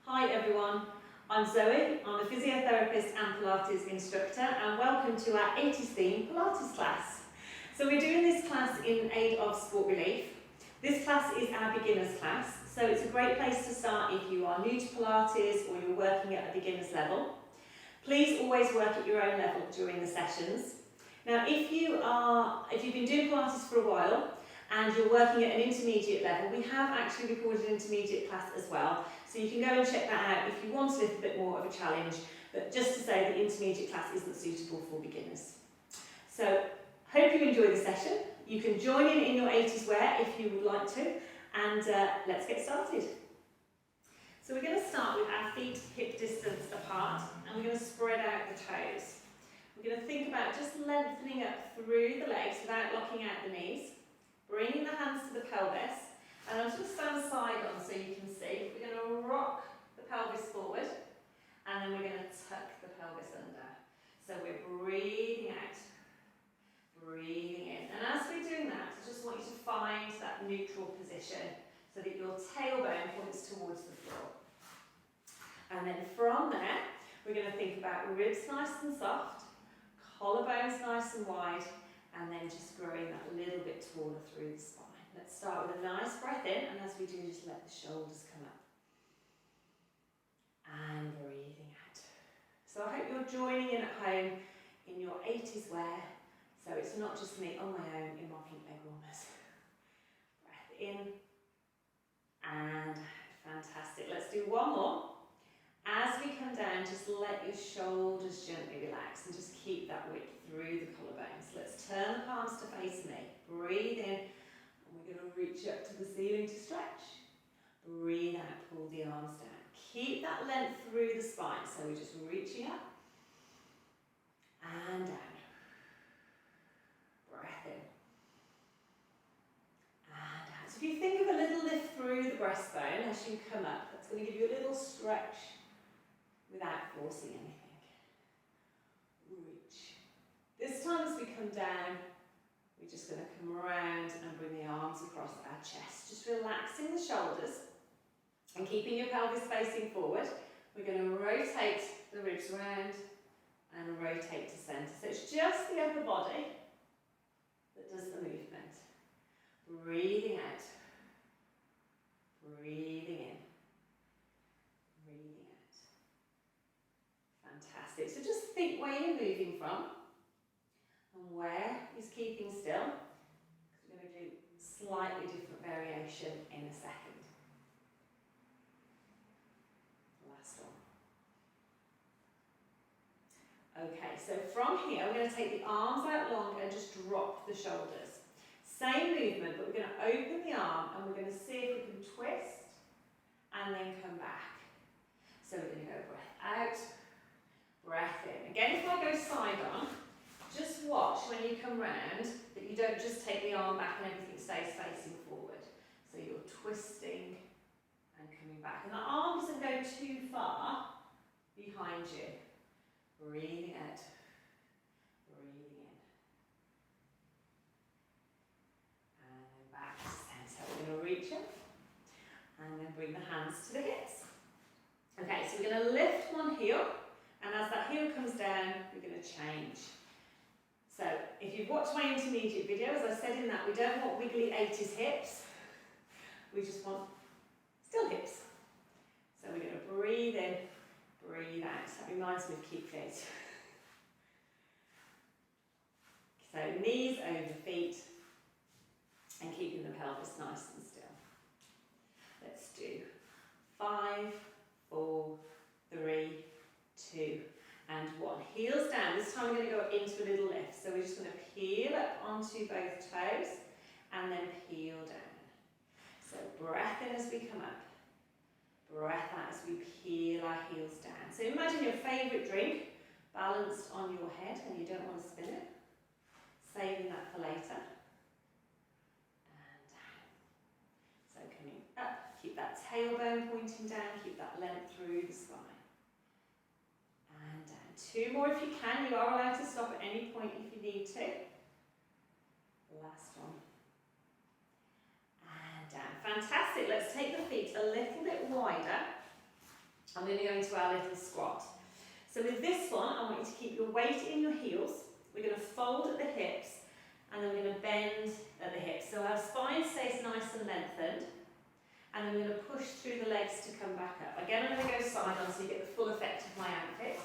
Hi everyone, I'm Zoe, I'm a Physiotherapist and Pilates Instructor, and welcome to our 80s theme Pilates class. So we're doing this class in aid of sport relief. This class is our beginners class, so it's a great place to start if you are new to Pilates or you're working at a beginner's level. Please always work at your own level during the sessions. Now if you've been doing Pilates for a while and you're working at an intermediate level, we have actually recorded an intermediate class as well. So you can go and check that out if you want a little bit more of a challenge, but just to say that the intermediate class isn't suitable for beginners. So, hope you enjoy the session. You can join in your 80s wear if you would like to, and let's get started. So we're going to start with our feet hip distance apart, and we're going to spread out the toes. We're going to think about just lengthening up through the legs without locking out the knees, bringing the hands to the pelvis. And I'm just going to stand side on so you can see. We're going to rock the pelvis forward, and then we're going to tuck the pelvis under. So we're breathing out, breathing in. And as we're doing that, I just want you to find that neutral position so that your tailbone points towards the floor. And then from there, we're going to think about ribs nice and soft, collarbones nice and wide, and then just growing that a little bit taller through the spine. Let's start with a nice breath in, and as we do, just let the shoulders come up. And breathing out. So I hope you're joining in at home in your 80s wear, so it's not just me on my own in my pink leg warmers. Breath in, and fantastic. Let's do one more. As we come down, just let your shoulders gently relax and just keep that width through the collarbones. Let's turn the palms to face me. Breathe in. We're going to reach up to the ceiling to stretch. Breathe out, pull the arms down. Keep that length through the spine. So we're just reaching up and down. Breath in. And out. So if you think of a little lift through the breastbone as you come up, that's going to give you a little stretch without forcing anything. Reach. This time as we come down, we're just going to come around and bring the arms across our chest. Just relaxing the shoulders and keeping your pelvis facing forward. We're going to rotate the ribs round and rotate to centre. So it's just the upper body that does the movement. Breathing out. Breathing in. Breathing out. Fantastic. So just think where you're moving from. And where is keeping still? We're going to do slightly different variation in a second. Last one. Okay, so from here we're going to take the arms out long and just drop the shoulders. Same movement, but we're going to open the arm and we're going to see if we can twist and then come back. So we're going to go breath out, breath in. Again, if I go side on, just watch when you come round that you don't just take the arm back and everything stays facing forward. So you're twisting and coming back. And the arm doesn't go too far behind you. Breathing out, breathing in. And then back to centre. We're going to reach up and then bring the hands to the hips. Okay, so we're going to lift one heel, and as that heel comes down, we're going to change. So, if you've watched my intermediate video, as I said in that, we don't want wiggly 80s hips. We just want still hips. So we're going to breathe in, breathe out. That reminds me of keep fit. So knees over feet and keeping the pelvis nice and still. Let's do 5, 4, 3, 2, and 1. Heels down. This time we're going to go into a little lift. So we're just going to peel up onto both toes and then peel down. So breath in as we come up. Breath out as we peel our heels down. So imagine your favourite drink balanced on your head and you don't want to spin it. Saving that for later. And down. So coming up, keep that tailbone pointing down, keep that length through the spine. And down. 2 more if you can. You are allowed to stop at any point if you need to. Last one. And down. Fantastic. Let's take the feet a little bit wider I'm going to go into our little squat. So with this one, I want you to keep your weight in your heels. We're going to fold at the hips, and then we're going to bend at the hips. So our spine stays nice and lengthened, and then we're going to push through the legs to come back up. Again, I'm going to go side on so you get the full effect of my outfit.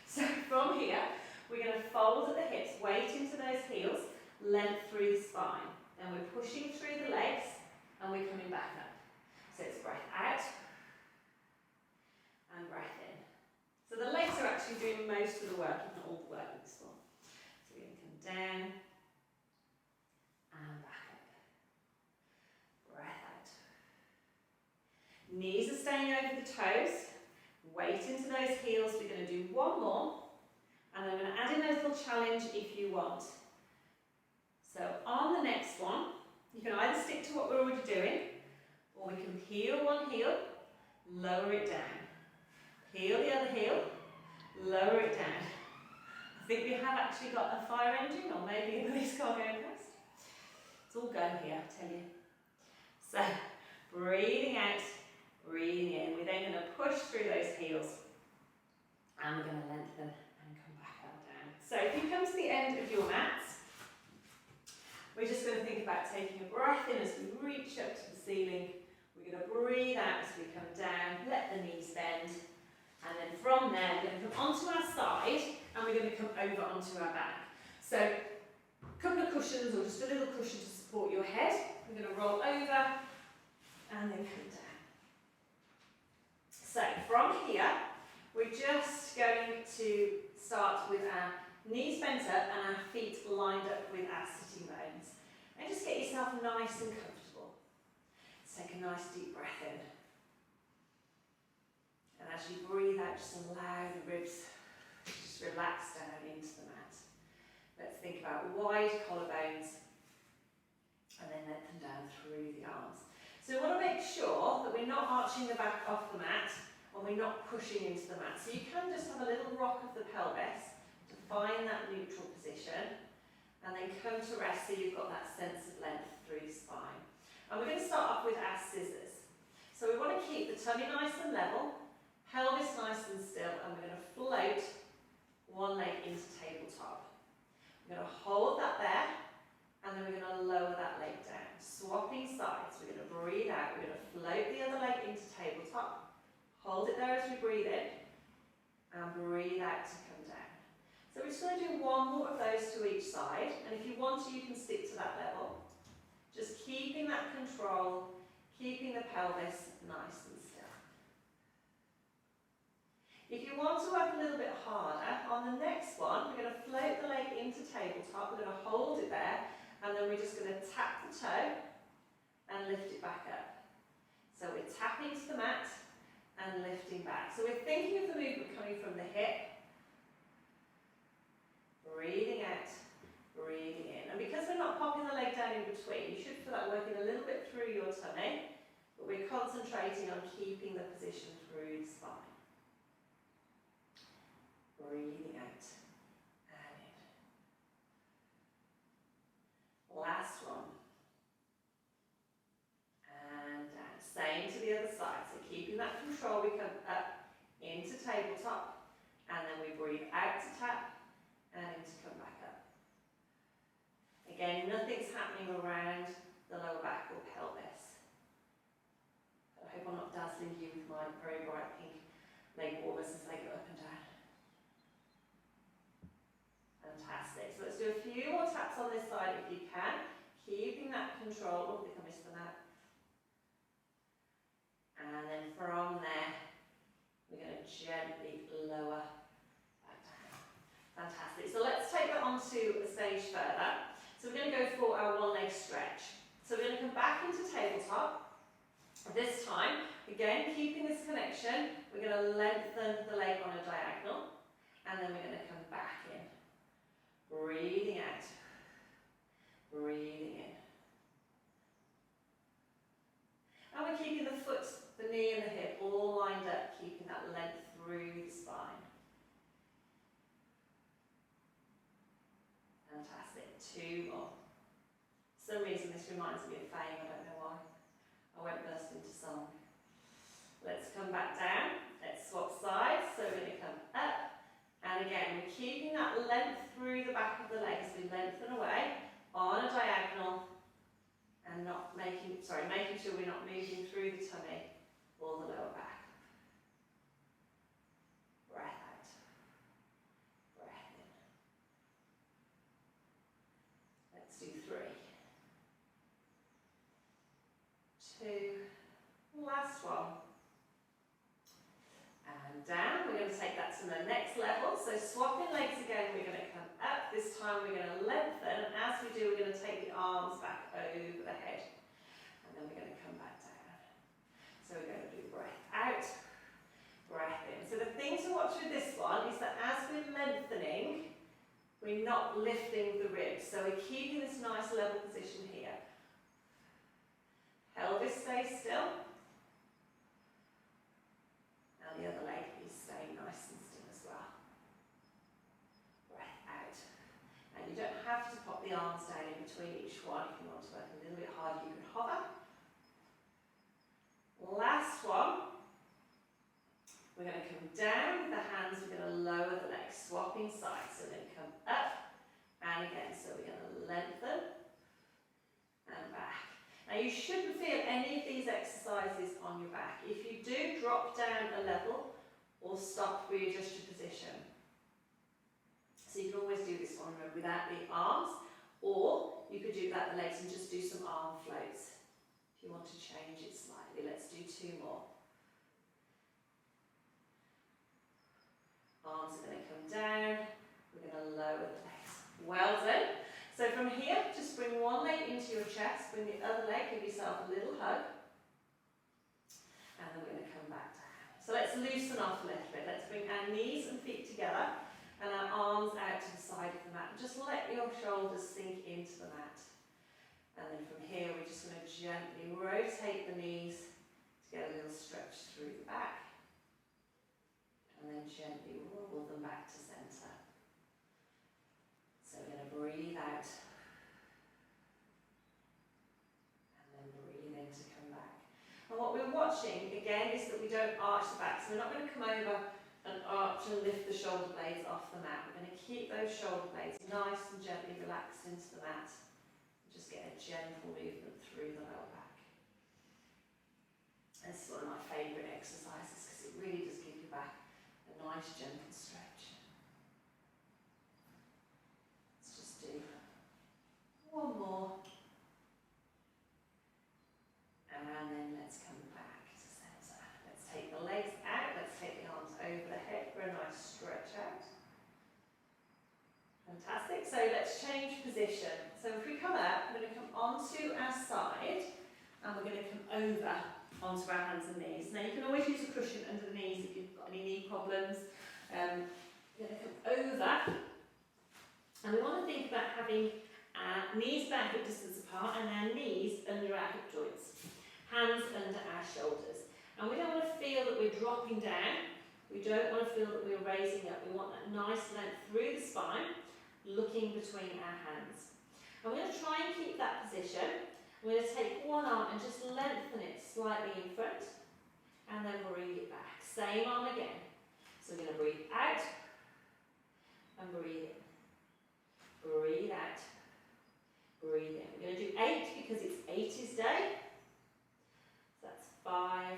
So from here, we're going to fold at the hips, weight into those heels, length through the spine. Then we're pushing through the legs, and we're coming back up. So it's breath out, and breath in. So the legs are actually doing most of the work, if not all the work with this one. So we're going to come down and back up. Breath out. Knees are staying over the toes. Weight into those heels. We're going to do one more. And I'm going to add in a little challenge if you want. So on the next one, you can either stick to what we're already doing, or we can heel one heel, lower it down. Heel the other heel, lower it down. I think we have actually got a fire engine, or maybe a police car going past. It's all go here, I tell you. So, breathing out, breathing in. We're then going to push through those heels, and we're going to lengthen and come back up down. So if you come to the end of your mats, we're just going to think about taking a breath in as we reach up to the ceiling. We're going to breathe out as we come down, let the knees bend. And then from there, we're going to come onto our side, and we're going to come over onto our back. So, a couple of cushions, or just a little cushion to support your head. We're going to roll over, and then come down. So, from here, we're just going to start with our knees bent up and our feet lined up with our sitting bones. And just get yourself nice and comfortable. Let's take a nice deep breath in. And as you breathe out, just allow the ribs to just relax down into the mat. Let's think about wide collarbones, and then let them down through the arms. So we want to make sure that we're not arching the back off the mat, and we're not pushing into the mat. So you can just have a little rock of the pelvis to find that neutral position, and then come to rest so you've got that sense of length through the spine. And we're going to start off with our scissors. So we want to keep the tummy nice and level, pelvis nice and still, and we're going to float one leg into tabletop. We're going to hold that there, and then we're going to lower that leg down. Swapping sides, we're going to breathe out, we're going to float the other leg into tabletop, hold it there as we breathe in, and breathe out to come down. So we're just going to do one more of those to each side, and if you want to, you can stick to that level. Just keeping that control, keeping the pelvis nice and still. If you want to work a little bit harder, on the next one, we're going to float the leg into tabletop, we're going to hold it there, and then we're just going to tap the toe and lift it back up. So we're tapping to the mat and lifting back. So we're thinking of the movement coming from the hip, breathing out, breathing in. And because we're not popping the leg down in between, you should feel that working a little bit through your tummy, but we're concentrating on keeping the position through the spine. Breathing out and in. Last one. And down. Same to the other side. So keeping that control, we come up into tabletop, and then we breathe out to tap and in to come back up. Again, nothing's happening around the lower back or pelvis. I hope I'm not dazzling you with my very bright pink leg warmers as they go up and down. Fantastic. So let's do a few more taps on this side if you can, keeping that control. Oh, I think I missed the mat. And then from there, we're going to gently lower that down. Fantastic. So let's take that onto a stage further. So we're going to go for our one leg stretch. So we're going to come back into tabletop. This time, again, keeping this connection, we're going to lengthen the leg on a diagonal, and then we're going to come back in. Breathing out, breathing in. And we're keeping the foot, the knee and the hip all lined up, keeping that length through the spine. Fantastic. Two more. For some reason this reminds me of Fame, I don't know why. I won't burst into song. Let's come back down. Let's swap the back of the leg as we lengthen away on a diagonal and making sure we're not moving through the tummy or the lower back. Breath out. Breath in. Let's do 3. 2. Last one. And down. We're going to take that to the next level. So swapping legs again, we're going to come up. This time we're going to lengthen. And as we do, we're going to take the arms back over the head. And then we're going to come back down. So we're going to do breath out, breath in. So the thing to watch with this one is that as we're lengthening, we're not lifting the ribs. So we're keeping this nice level position here. Pelvis stays still. And the other leg is staying nice and still as well. Breath out. And you don't have to pop the arms down in between each one. If you want to work a little bit harder, you can hover. Last one. We're going to come down with the hands, we're going to lower the legs, swapping sides. So then come up and again. So we're going to lengthen and back. Now you shouldn't feel any of these exercises on your back. If you do, drop down a level or stop, readjust your position. So you can always do this one without the arms, or you could do without the legs and just do some arm floats. If you want to change it slightly, let's do 2 more. Arms are going to come down, we're going to lower the legs. Well done. So from here, just bring one leg into your chest, bring the other leg, give yourself a little hug, and then we're going to come back down. So let's loosen off a little bit. Let's bring our knees and feet together and our arms out to the side of the mat. Just let your shoulders sink into the mat. And then from here, we're just going to gently rotate the knees to get a little stretch through the back. And then gently roll them back to centre. So we're going to breathe out. And then breathe in to come back. And what we're watching, again, is that we don't arch the back. So we're not going to come over and arch and lift the shoulder blades off the mat. We're going to keep those shoulder blades nice and gently relaxed into the mat. Just get a gentle movement through the lower back. This is one of my favourite exercises because it really does give you back a nice gentle stretch. Let's just do one more. And then let's come back to centre. Let's take the legs out, let's take the arms over the head for a nice stretch out. Fantastic. So let's change position. So if we come up, we're going to come onto our side and we're going to come over onto our hands and knees. Now you can always use a cushion under the knees if you've got any knee problems. We're going to come over and we want to think about having our knees about hip distance apart and our knees under our hip joints. Hands under our shoulders. And we don't want to feel that we're dropping down. We don't want to feel that we're raising up. We want that nice length through the spine, looking between our hands. And we're going to try and keep that position. We're going to take one arm and just lengthen it slightly in front, and then breathe it back. Same arm again. So we're going to breathe out, and breathe in. Breathe out, breathe in. We're going to do 8 because it's 80's day. So that's 5,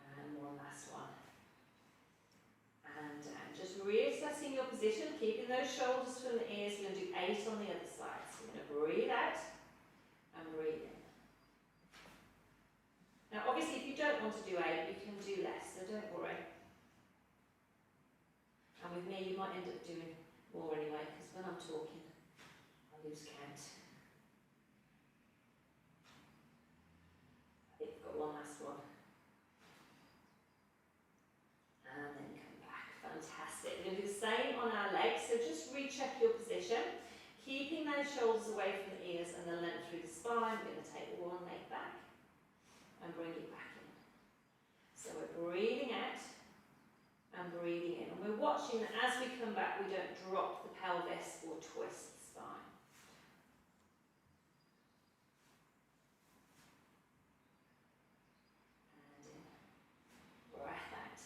and one last one. And just reassessing your position, keeping those shoulders from the ears. We're going to do 8 on the other side. So we're going to breathe out and breathe in. Now obviously if you don't want to do 8, you can do less, so don't worry. And with me you might end up doing more anyway, because when I'm talking, I lose count. I think I've got one last one. And then come back. Fantastic. We're going to do the same on our legs, so just recheck your position, keeping those shoulders away from the ears and the length through the spine. We're going to take one leg back and bring it back in. So we're breathing out and breathing in. And we're watching that as we come back, we don't drop the pelvis or twist the spine. And in. Breath out.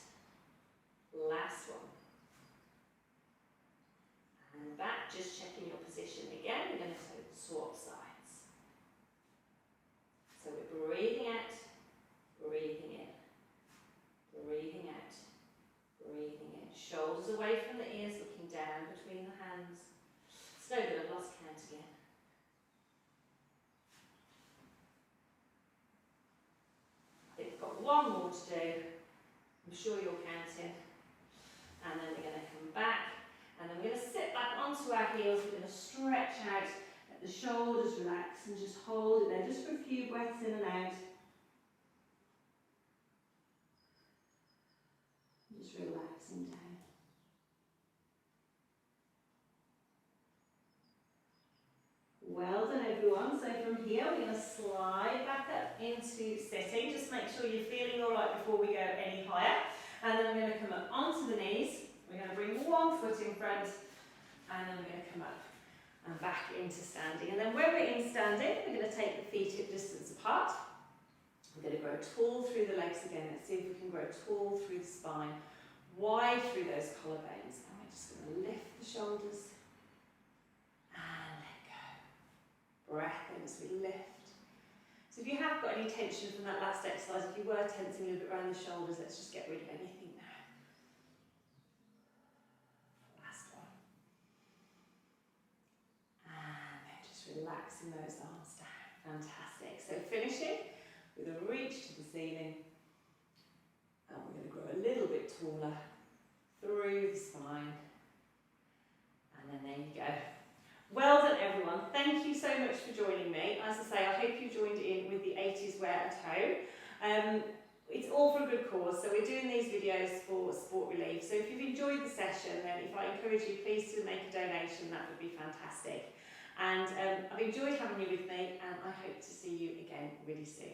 more to do. I'm sure you're counting. And then we're going to come back, and then we're going to sit back onto our heels. We're going to stretch out, let the shoulders relax, and just hold it there just for a few breaths in and out. Just relaxing down. Well done, everyone. So from here, we're going to slide back up into sitting. Just make sure you're feeling all right before we go any higher. And then we're going to come up onto the knees. We're going to bring one foot in front, and then we're going to come up and back into standing. And then when we're in standing, we're going to take the feet hip distance apart. We're going to grow tall through the legs again. Let's see if we can grow tall through the spine, wide through those collarbones. And we're just going to lift the shoulders and let go. Breath in as we lift. So if you have got any tension from that last exercise, if you were tensing a little bit around the shoulders, let's just get rid of anything now. Last one. And then just relaxing those arms down. Fantastic. So finishing with a reach to the ceiling. And we're going to grow a little bit taller through the spine. And then there you go. Well done, everyone. Thank you so much for joining me. As I say, I hope you joined in with the 80s wear at home. It's all for a good cause, so we're doing these videos for sport relief. So if you've enjoyed the session, then if I encourage you, please to make a donation, that would be fantastic. And I've enjoyed having you with me, and I hope to see you again really soon.